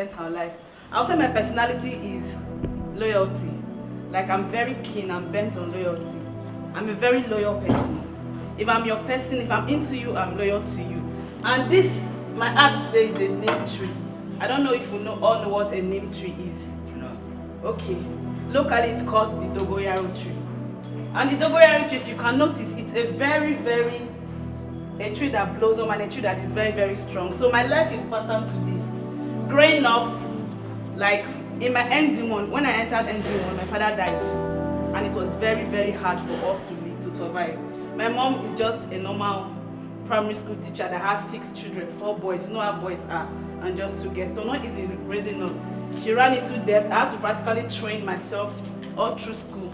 represent our life. I'll say my personality is loyalty. Like I'm very keen, I'm bent on loyalty. I'm a very loyal person. If I'm your person, if I'm into you, I'm loyal to you. And this, my art today is a neem tree. I don't know if you all know what a neem tree is. No. Okay. Locally it's called the dogoyaro tree. And the dogoyaro tree, if you can notice, it's a tree that blossoms and a tree that is very, very strong. So my life is patterned to this. Growing up, like in my ND1, when I entered ND1, my father died. And it was very, very hard for us to survive. My mom is just a normal primary school teacher that has 6 children, 4 boys. You know how boys are, and just 2 girls. So not easy raising us. She ran into debt. I had to practically train myself all through school.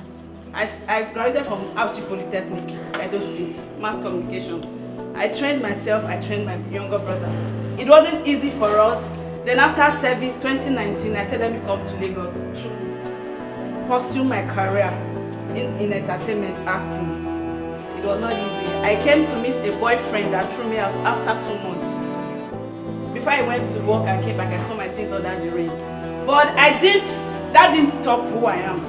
I graduated from Auchi Polytechnic, Edo State, mass communication. I trained myself, I trained my younger brother. It wasn't easy for us. Then after service, 2019, I said let me come to Lagos to pursue my career in entertainment acting. It was not easy. I came to meet a boyfriend that threw me out after 2 months. Before I went to work and came back, I saw my things under the rain. But that didn't stop who I am.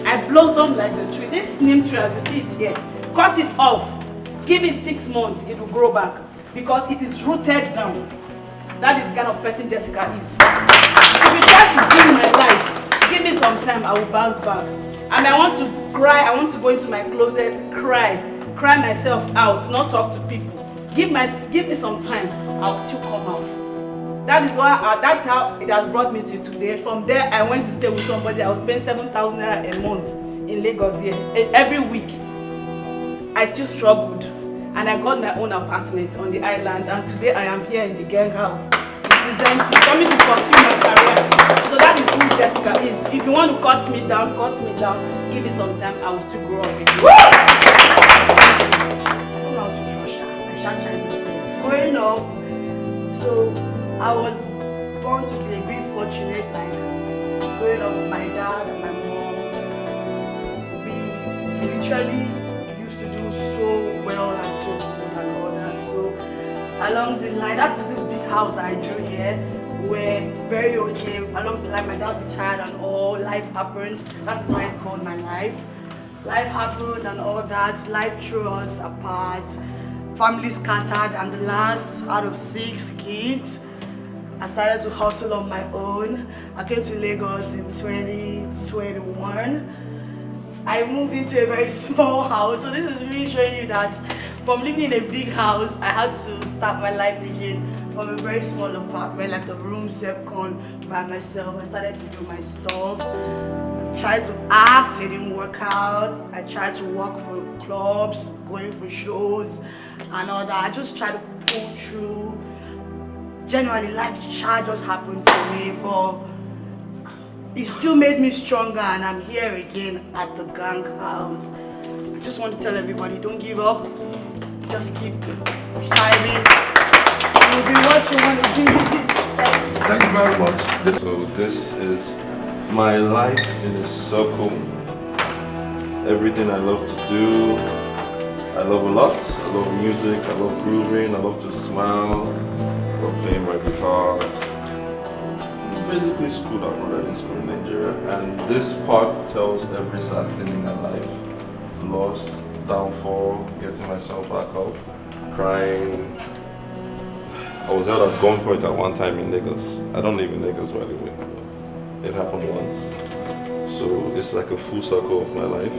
I blossomed like the tree. This neem tree, as you see it here, cut it off. Give it 6 months, it will grow back. Because it is rooted down. That is the kind of person Jessica is. If you try to dim my light, give me some time, I will bounce back. And I want to cry, I want to go into my closet, cry myself out, not talk to people. Give me some time, I'll still come out. That's how it has brought me to today. From there, I went to stay with somebody. I was paying 7,000 naira a month in Lagos here, every week. I still struggled, and I got my own apartment on the island. And today, I am here in the gang house, coming to pursue my career. So that is who Jessica is. If you want to cut me down. Give me some time. I will still grow up with you. Growing up, so I was born to be a bit fortunate, like growing up with my dad and my mom. We literally used to do so well and so good and all that. So along the line, that's this big house that I drew here. We're very okay. Along the line, my dad retired and all, life happened. That's why it's called my life. Life happened and all that. Life threw us apart. Family scattered, and the last out of 6 kids, I started to hustle on my own. I came to Lagos in 2021. I moved into a very small house. So this is me showing you that from living in a big house, I had to start my life again from a very small apartment, like the room self-con by myself. I started to do my stuff. I tried to act, it didn't work out. I tried to work for clubs, going for shows and all that. I just tried to pull through. Genuinely, life just happened to me, but it still made me stronger, and I'm here again at the gang house. I just want to tell everybody, don't give up. Just keep striving. You'll be what you want to be. Thank you very much. So this is my life in a circle. Everything I love to do, I love a lot. I love music, I love grooving, I love to smile, I love playing my guitar. Basically school that I'm in school in Nigeria. And this part tells every sad thing in my life. Lost, downfall, getting myself back up, crying. I was out at gunpoint at one time in Lagos. I don't live in Lagos, by the way. It happened once. So it's like a full circle of my life.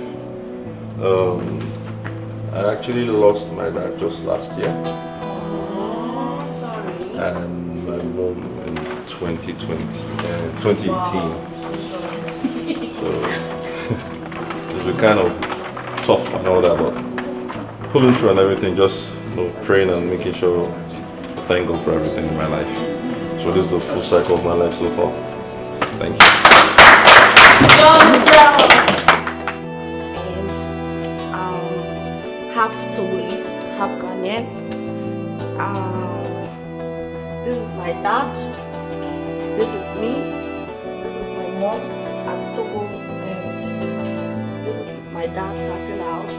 I actually lost my dad just last year. Oh, sorry. And my mom in 2018. Wow. So it's been kind of tough and all that, but pulling through and everything, just praying and making sure, thank God for everything in my life. So this is the full cycle of my life so far. Thank you. Half Togolese, half Ghanaian. This is my dad. This is me. This is my mom at Togo, and this is my dad passing out,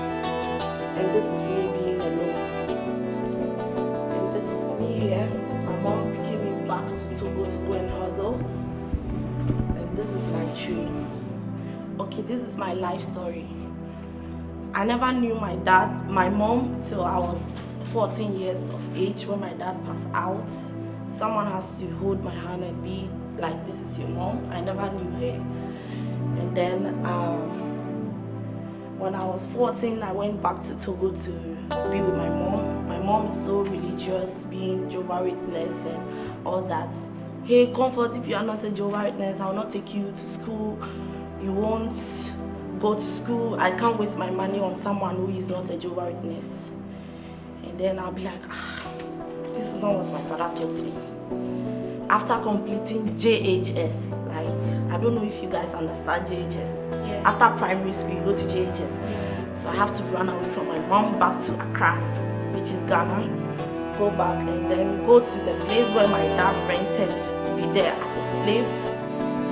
and this is me being alone. And this is me here. My mom came back to Togo to go and hustle. this is my true. Okay, this is my life story. I never knew my mom till I was 14 years of age when my dad passed out. Someone has to hold my hand and be like, this is your mom. I never knew her. And then when I was 14, I went back to Togo to be with my mom. My mom is so religious, being Jehovah's Witness and all that. Hey, Comfort, if you are not a Jehovah's Witness, I will not take you to school. You won't go to school. I can't waste my money on someone who is not a Jehovah's Witness. And then I'll be like, this is not what my father taught me. After completing JHS, like, I don't know if you guys understand JHS. Yeah. After primary school, you go to JHS. Yeah. So I have to run away from my mom back to Accra, which is Ghana, go back and then go to the place where my dad rented, be there as a slave,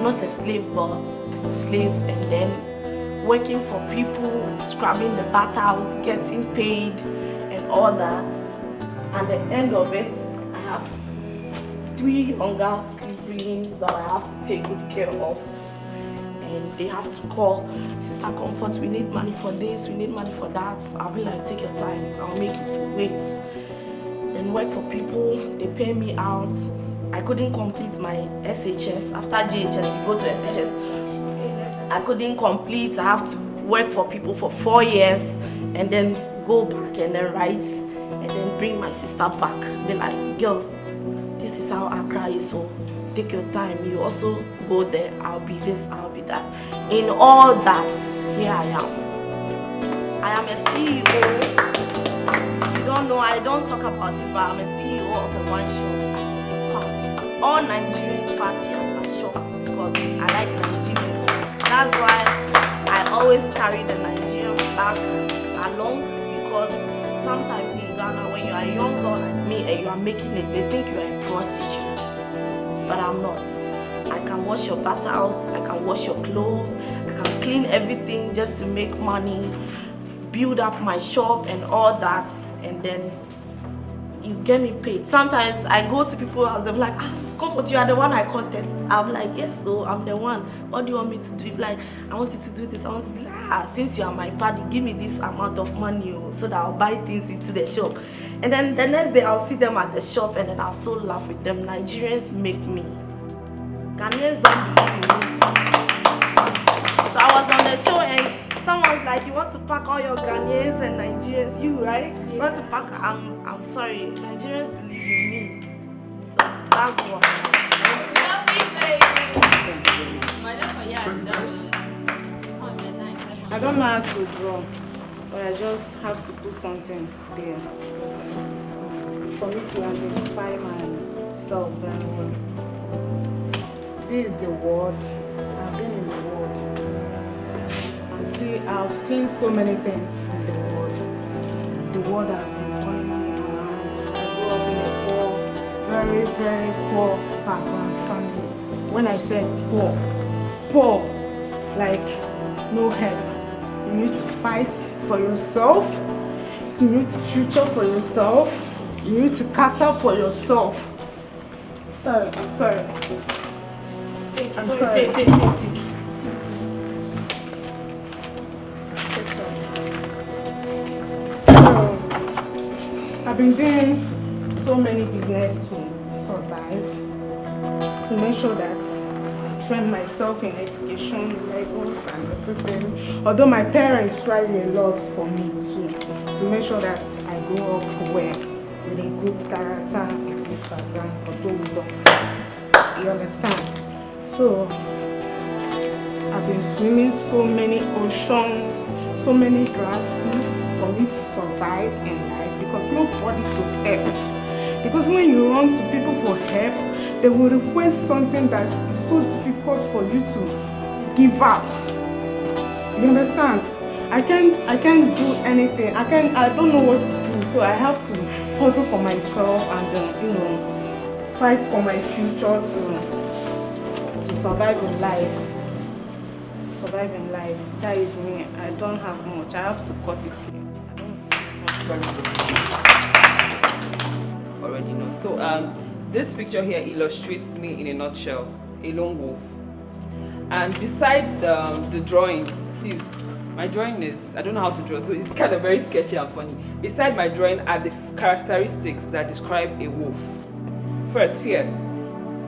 not a slave, but as a slave, and then working for people, scrubbing the bathhouse, getting paid, and all that. At the end of it, I have 3 younger siblings that I have to take good care of. And they have to call, Sister Comfort, we need money for this, we need money for that. I'll be like, take your time, I'll make it wait. Then work for people, they pay me out. I couldn't complete my SHS. After JHS, you go to SHS. I couldn't complete, I have to work for people for 4 years and then go back and then write and then bring my sister back. Be like, girl, this is how Accra is, so take your time. You also go there, I'll be this, I'll be that. In all that, here I am. I am a CEO. You don't know, I don't talk about it, but I'm a CEO of a wine shop as a park. All Nigerians party at my shop because I like Nigerians. That's why I always carry the Nigerian flag along, because sometimes in Ghana, when you are a young girl like me and you are making it, they think you are a prostitute. But I'm not. I can wash your bathhouse, I can wash your clothes, I can clean everything just to make money, build up my shop and all that, and then you get me paid. Sometimes I go to people's house, they're like, Comfort, you are the one I contacted. I'm like, yes, so I'm the one. What do you want me to do? Like, I want you to do this, I want you to do, since you are my buddy, give me this amount of money so that I'll buy things into the shop. And then the next day I'll see them at the shop and then I'll so laugh with them. Nigerians make me. Ghanaians don't believe in me. So I was on the show and someone's like, you want to pack all your Ghanaians and Nigerians, you, right? Yeah. You want to pack, I'm sorry, Nigerians believe in me. So that's what. I don't know how to draw, but I just have to put something there for me to identify myself very well. This is the world. I've been in the world. And see, I've seen so many things in the world. The world I've been going around. I grew up in a poor, very, very poor background family. When I said poor, like no help. You need to fight for yourself. You need to future for yourself. You need to cater for yourself. Sorry, I'm sorry. I'm sorry. Take. So, I've been doing so many business to survive, to make sure that I train myself in education levels and everything. Although my parents tried a lot for me to make sure that I grow up well, with a good character and good background, although we don't. You understand? So, I've been swimming so many oceans, so many grasses for me to survive in life because nobody took help. Because when you run to people for help, they will request something that is so difficult for you to give out. You understand? I can't do anything. I don't know what to do. So I have to hustle for myself and fight for my future to survive in life. To survive in life. That is me. I don't have much. I have to cut it here. Already know. So this picture here illustrates me in a nutshell. A lone wolf. And beside the drawing, please, my drawing is, I don't know how to draw, so it's kind of very sketchy and funny. Beside my drawing are the characteristics that describe a wolf. First, fierce.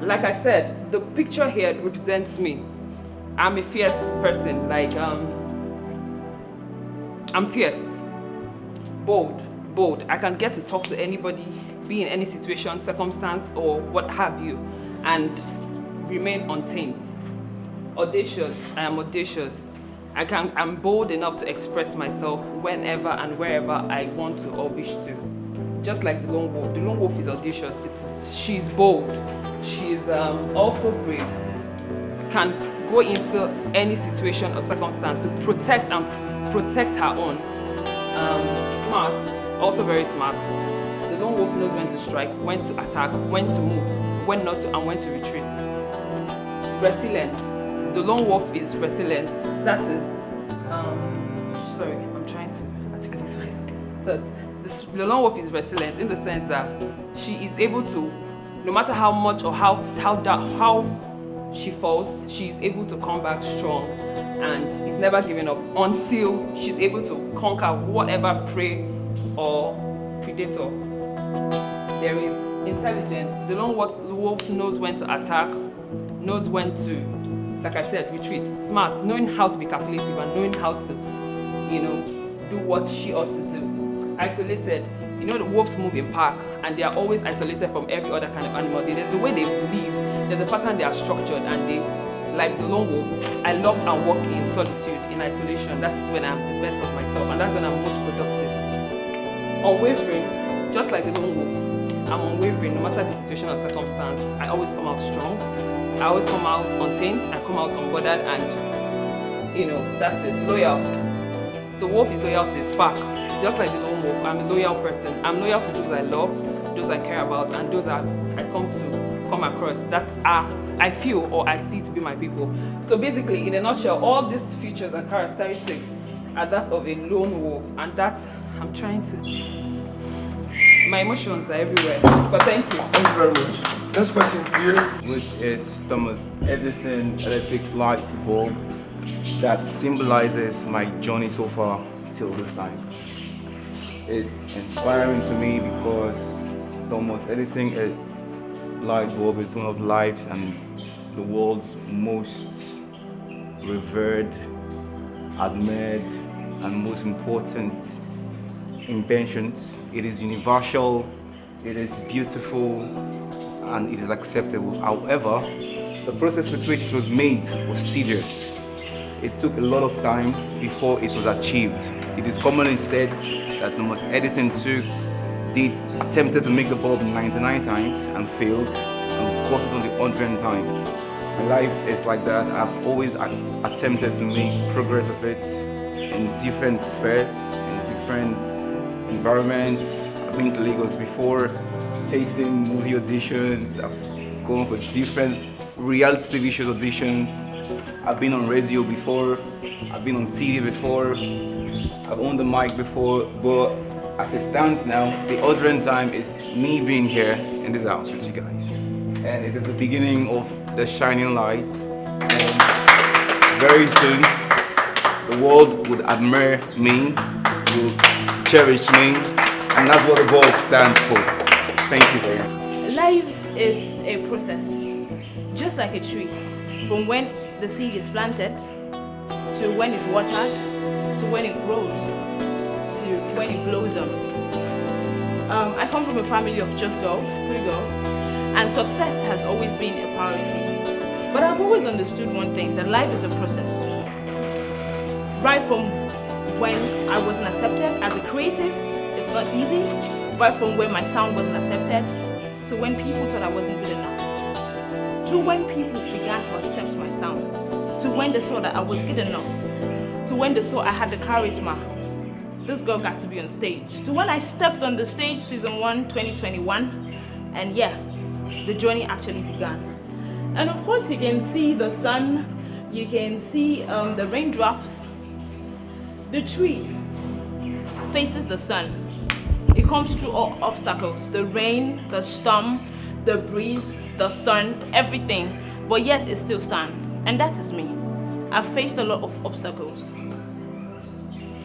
Like I said, the picture here represents me. I'm a fierce person, like, I'm fierce, bold. I can get to talk to anybody, be in any situation, circumstance, or what have you, and remain untamed. Audacious, I am audacious. I'm bold enough to express myself whenever and wherever I want to or wish to. Just like the lone wolf. The lone wolf is audacious. She's bold. She's also brave. Can go into any situation or circumstance to protect her own. Smart, also very smart. The lone wolf knows when to strike, when to attack, when to move, when not to, and when to retreat. Resilient. The lone wolf is resilient. That is, sorry, I'm trying to articulate my thoughts. The lone wolf is resilient in the sense that she is able to, no matter how much or how she falls, she's able to come back strong and is never giving up until she's able to conquer whatever prey or predator. There is intelligence. The lone wolf knows when to attack, knows when to, like I said, retreat. Smart, knowing how to be calculative and knowing how to, do what she ought to do. Isolated. The wolves move in pack and they are always isolated from every other kind of animal. There's the way they live, there's a pattern they are structured, and they, like the lone wolf, I love and walk in solitude, in isolation. That's when I'm the best of myself, and that's when I'm most productive. Unwavering, just like the lone wolf, I'm unwavering no matter the situation or circumstance. I always come out strong, I always come out untamed, I come out unbothered, and that is loyal. The wolf is loyal to his pack. Just like the lone wolf, I'm a loyal person. I'm loyal to those I love, those I care about, and those I come across that I feel or I see to be my people. So basically, in a nutshell, all these features and characteristics are that of a lone wolf, and that's, I'm trying to, my emotions are everywhere. But thank you. Thank you very much. Next person here. Which is Thomas Edison's electric light bulb that symbolizes my journey so far till this time. It's inspiring to me because Thomas Edison's light bulb is one of life's and the world's most revered, admired, and most important inventions. It is universal, it is beautiful, and it is acceptable. However, the process with which it was made was tedious. It took a lot of time before it was achieved. It is commonly said that Thomas Edison attempted to make the bulb 99 times and failed, and got it on the 100th time. My life is like that. I've always attempted to make progress of it in different spheres, in different environments. I've been to Lagos before, chasing movie auditions. I've gone for different reality TV show auditions. I've been on radio before, I've been on TV before, I've owned the mic before, but as it stands now, the 100th time is me being here in this house with you guys. And it is the beginning of the shining light. And very soon, the world would admire me, would cherish me, and that's what the bulb stands for. Thank you very much. Life is a process, just like a tree. From when the seed is planted, to when it's watered, to when it grows, to when it blossoms. I come from a family of just girls, 3 girls, and success has always been a priority. But I've always understood one thing, that life is a process. Right from when I wasn't accepted as a creative, it's not easy. Right from when my sound wasn't accepted, to when people thought I wasn't good enough. To when people began to accept my sound, to when they saw that I was good enough, to when they saw I had the charisma. This girl got to be on stage. To when I stepped on the stage, season 1, 2021, and yeah, the journey actually began. And of course, you can see the sun, you can see the raindrops. The tree faces the sun. It comes through all obstacles, the rain, the storm, the breeze, the sun, everything. but yet it still stands. And that is me. I've faced a lot of obstacles.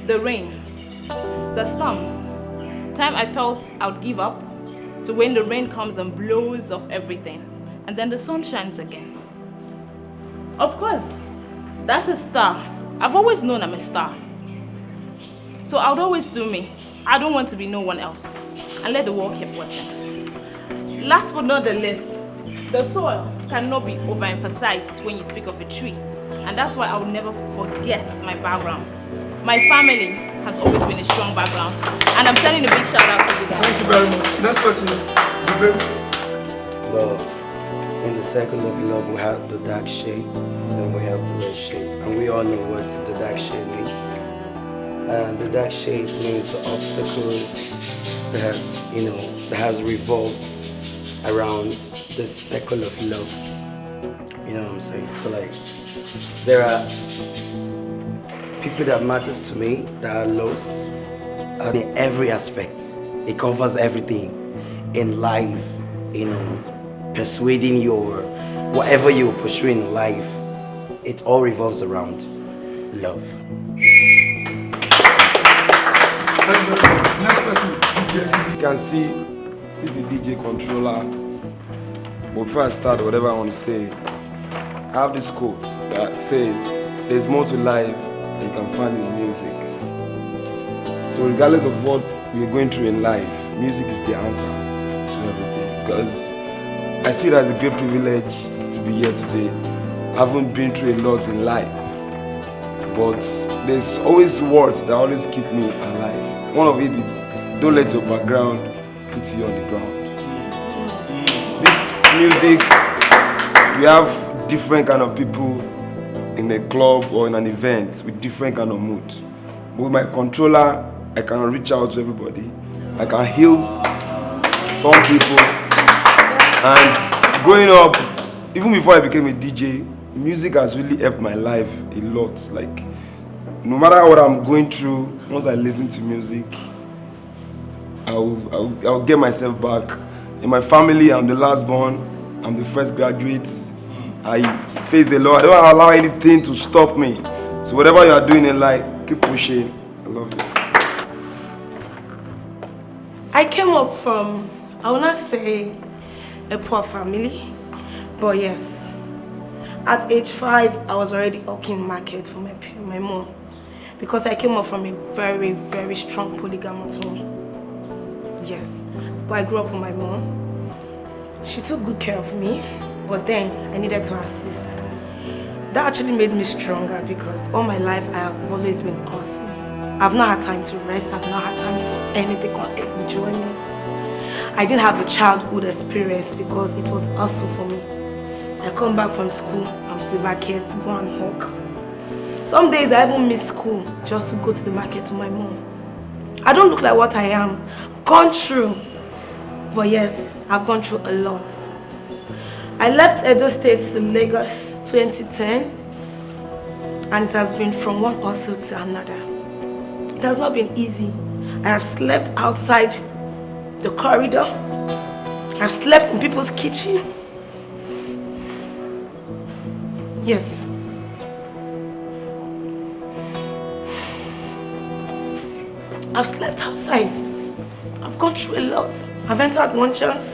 The rain, the storms, time I felt I would give up, to when the rain comes and blows off everything, and then the sun shines again. Of course, that's a star. I've always known I'm a star. So I would always do me. I don't want to be no one else. And let the world keep watching. Last but not the least, the soil cannot be overemphasized when you speak of a tree. And that's why I will never forget my background. My family has always been a strong background. And I'm sending a big shout out to you guys. Thank you very much. Next person. Well, in the circle of love, we have the dark shade, then we have the red shade. And we all know what the dark shade means. And the dark shades means the obstacles that has revolved around the circle of love. You know what I'm saying? So like, there are people that matters to me that are lost in every aspect. It covers everything in life, persuading your, whatever you're pursuing in life, it all revolves around love. Next person. You can see this is the DJ controller. But before I start whatever I want to say, I have this quote that says, there's more to life than you can find in music. So regardless of what we're going through in life, music is the answer to everything. Because I see it as a great privilege to be here today. I haven't been through a lot in life, but there's always words that always keep me alive. One of it is, don't let your background put you on the ground. This music, we have different kind of people in a club or in an event with different kind of mood. But with my controller, I can reach out to everybody. I can heal some people. And growing up, even before I became a DJ, music has really helped my life a lot. Like, no matter what I'm going through, once I listen to music, I'll get myself back. In my family, I'm the last born. I'm the first graduate. I face the law. I don't allow anything to stop me. So whatever you are doing in life, keep pushing. I love you. I came up from, I will not say a poor family, but yes. At age 5, I was already hawking market for my mom. Because I came up from a very, very strong polygamous home. Yes. But I grew up with my mom. She took good care of me, but then I needed to assist. That actually made me stronger because all my life I have always been hustling. I've not had time to rest, I've not had time for anything called enjoyment. I didn't have a childhood experience because it was hustle for me. I come back from school, I'm still back here to go and hawk. Some days I even miss school just to go to the market to my mom. I don't look like what I am. I've gone through. But yes, I've gone through a lot. I left Edo State to Lagos 2010, and it has been from one hustle to another. It has not been easy. I have slept outside the corridor. I've slept in people's kitchen. Yes. I've slept outside. I've gone through a lot. I've entered one chance.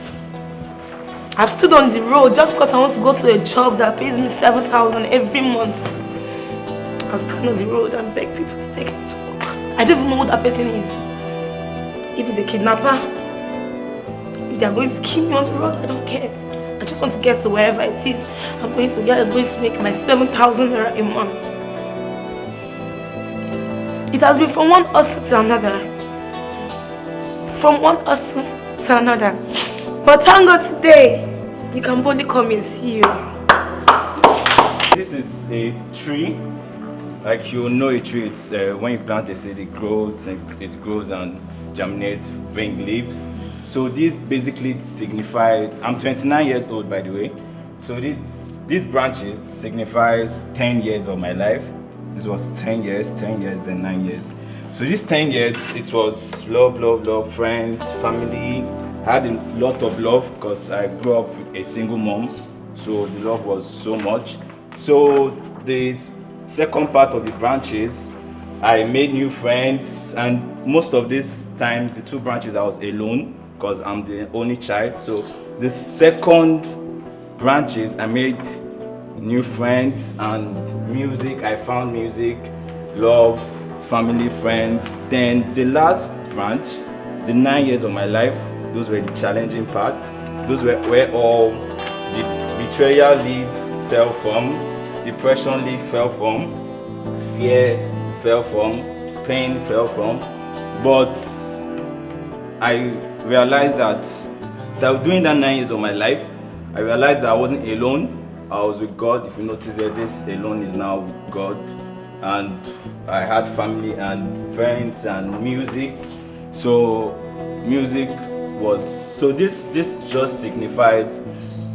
I've stood on the road just because I want to go to a job that pays me 7,000 every month. I'll stand on the road and beg people to take me to work. I don't even know who that person is. If he's a kidnapper, if they are going to kill me on the road, I don't care. I just want to get to wherever it is. I'm going to make my 7,000 naira a month. It has been from one hustle to another. From one hustle to another. But thank God today, you can boldly come and see you. This is a tree. Like you know a tree, it's when you plant a seed, it grows and germinates, bring leaves. So this basically signified, I'm 29 years old by the way. So these branches signifies 10 years of my life. This was 10 years, then 9 years. So these 10 years, it was love, friends, family. I had a lot of love because I grew up with a single mom. So the love was so much. So the second part of the branches, I made new friends, and most of this time, the 2 branches, I was alone because I'm the only child. So the second branches, I made new friends and music. I found music, love, family, friends. Then the last branch, the 9 years of my life, those were the challenging parts. Those were where all the betrayal leaf fell from, depression leaf fell from, fear fell from, pain fell from. But I realized that during that 9 years of my life, I realized that I wasn't alone. I was with God. If you notice that this alone is now with God. And I had family and friends and music. So music was, so this just signifies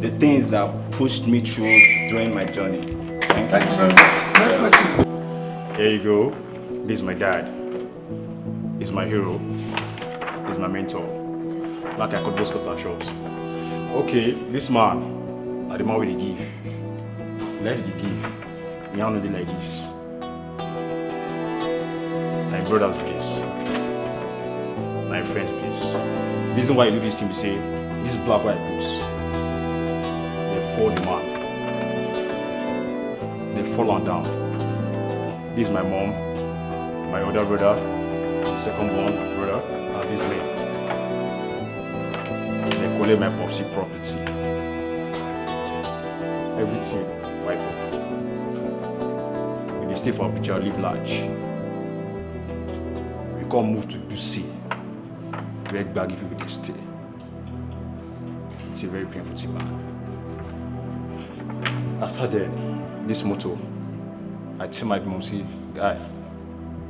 the things that pushed me through during my journey. Thank you very much. Next person. Here you go. This is my dad. He's my hero. He's my mentor. Like I could just cut our short. Okay, this man, I the man with the give. Let the give. He don't do like this. My brothers please. My friends please. The reason why I do this thing is say this black white boots. They fall the man. They fall on down. This is my mom, my older brother, the second born brother, and this me. They call it my popsy property. Everything wipe off. When they stay for a picture, live large. We can't move to do C. Very baggy people they stay. It's a very painful thing, man. After that, this motto, I tell my mom, say, guy,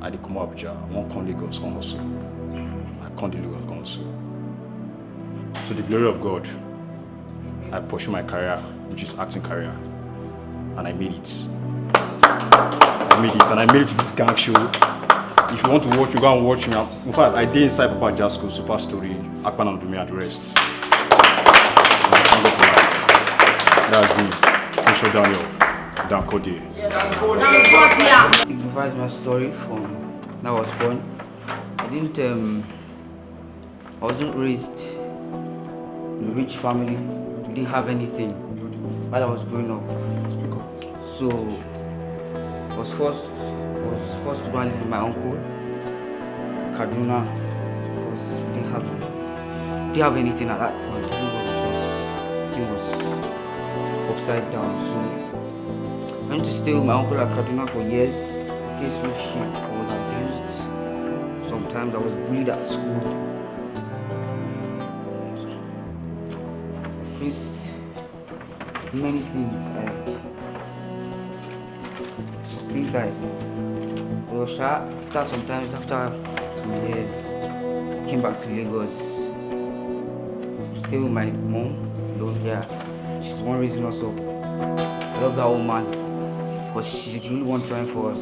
I did come up, I won't come Lagos, come also. I can't do Lagos, come also. To the glory of God, I pursue my career, which is acting career, and I made it. And I made it to this gang show. If you want to watch, you go and watch me. In fact, I did inside Papa Jasco, Super Story, Akpan and Dumi and the rest. That's me, Fisher Daniel, Dan Cody. It signifies my story from when I was born. I wasn't raised in a rich family. We didn't have anything while I was growing up. So I was forced to go and live with my uncle, Kaduna, because we didn't have anything at that point. Everything was upside down. So I went to stay with my uncle at Kaduna for years. I faced hardship. I was abused. Sometimes I was bullied at school. I faced many things. After some years, I came back to Lagos. Stay with my mom alone here. She's the one raising us up. I love that old man, but she's the only one trying for us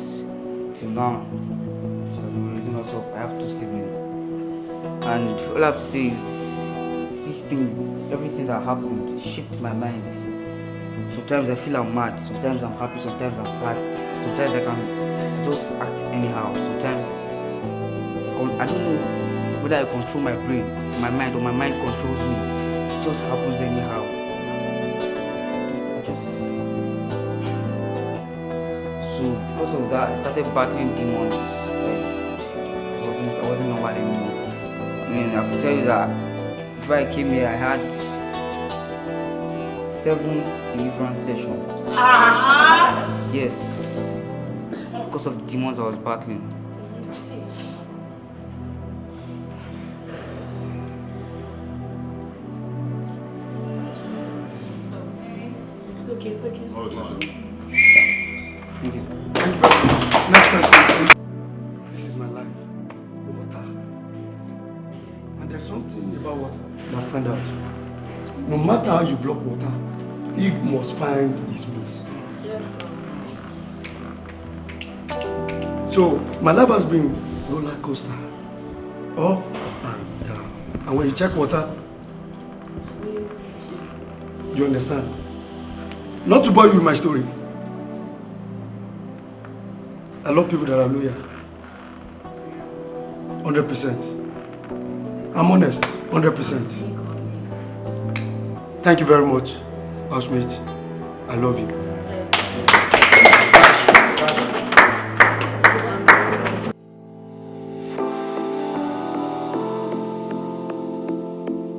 till now. She's been raising us up. I have 2 siblings, and all I have to say is these things, everything that happened, shaped my mind. Sometimes I feel I'm mad. Sometimes I'm happy. Sometimes I'm sad. Sometimes I can just act anyhow. Sometimes I don't know whether I control my brain, my mind, or my mind controls me. It just happens anyhow. So because of that, I started battling demons. I wasn't normal anymore. I mean, I can tell you that before I came here, I had 7 deliverance sessions. Yes, because of the demons I was battling. It's okay. Thank you. Next person. This is my life. Water. And there's something about water that stand out. No matter how you block water, it must find its place. So my life has been roller coaster, up and down. And when you check water, you understand? Not to bore you with my story. I love people that are loyal. 100%. I'm honest. 100%. Thank you very much, housemate. I love you.